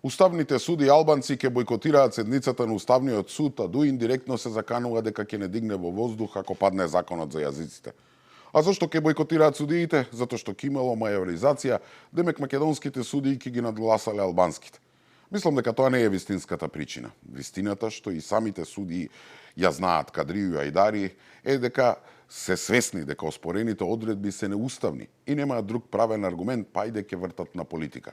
Уставните суди албанци ќе бойкотираат седницата на Уставниот суд, а Дуи индиректно се заканува дека ќе не дигне во воздух ако падне законот за јазиците. А зашто ќе бойкотираат судиите? Затоа што ќе имало мајоризација, демек македонските судии ќе ги надгласале албанските. Мислам дека тоа не е вистинската причина. Вистината што и самите судии ја знаат Кадрiju и Ајдари е дека се свесни дека оспорените одредби се неуставни и немаат друг правен аргумент, па иде ќе вртат на политика.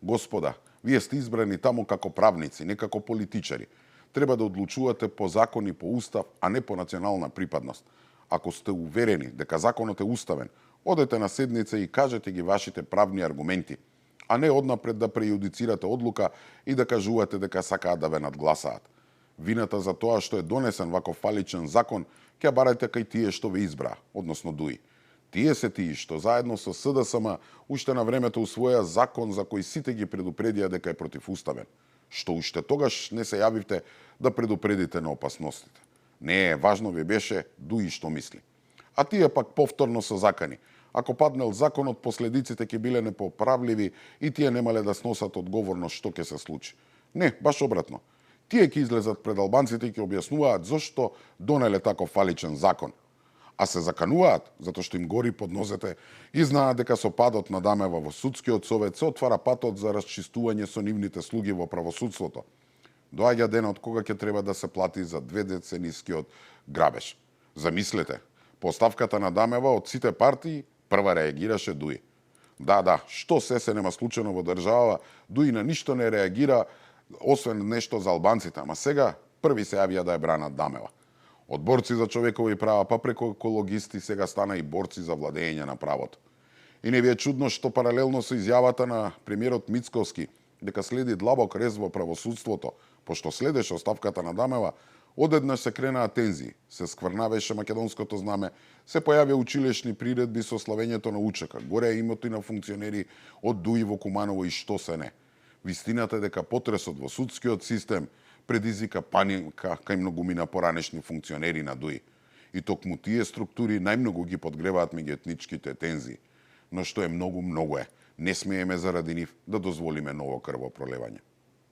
Господа, вие сте избрани таму како правници, не како политичари. Треба да одлучувате по закон и по устав, а не по национална припадност. Ако сте уверени дека законот е уставен, одете на седница и кажете ги вашите правни аргументи, а не однапред да преюдицирате одлука и да кажувате дека сакаат да ве надгласаат. Вината за тоа што е донесен ваков фаличен закон ќе барате кај тие што ве избраа, односно Дуи. Тие се тие што заедно со СДСМ уште на времето усвоја закон за кој сите ги предупредија дека е противуставен, што уште тогаш не се јавивте да предупредите на опасностите. Не е важно ви беше Дуи што мисли. А тие пак повторно се закани. Ако паднел законот, последиците ќе биле непоправливи и тие немале да сносат одговорност што ќе се случи. Не, баш обратно. Тие ќе излезат пред албанците и ќе објаснуваат зошто донеле таков фаличен закон. А се закануваат затоа што им гори под нозете и знаат дека со падот на Дамева во судскиот совет се отвара патот за расчистување со нивните слуги во правосудството. Доаѓа денот кога ќе треба да се плати за 2 деценискиот грабеж. Замислете, по оставката на Дамева од сите партии прва реагираше Дуи. Да, што се нема случено во држава, Дуи на ништо не реагира, освен нешто за албанците, ама сега први се јавија да ја бранат Дамева. Од борци за човекови права, па преку екологисти, сега стана и борци за владење на правото. И не ви е чудно што паралелно со изјавата на премиерот Мицковски дека следи длабок рез во правосудството, пошто следеше оставката на Дамева, одеднаш се кренаа тензии, се скврнавеше македонското знаме, се појавија училишни приредби со славењето на УЧК, горе имоти на функционери од Дуи во Куманово и што се не. Вистината е дека потресот во судскиот систем предизвика паника кај многумина поранешни функционери на Дуи. И токму тие структури најмногу ги подгреваат меѓуетничките тензии. Но што е многу е. Не смееме заради нив да дозволиме ново крвопролевање.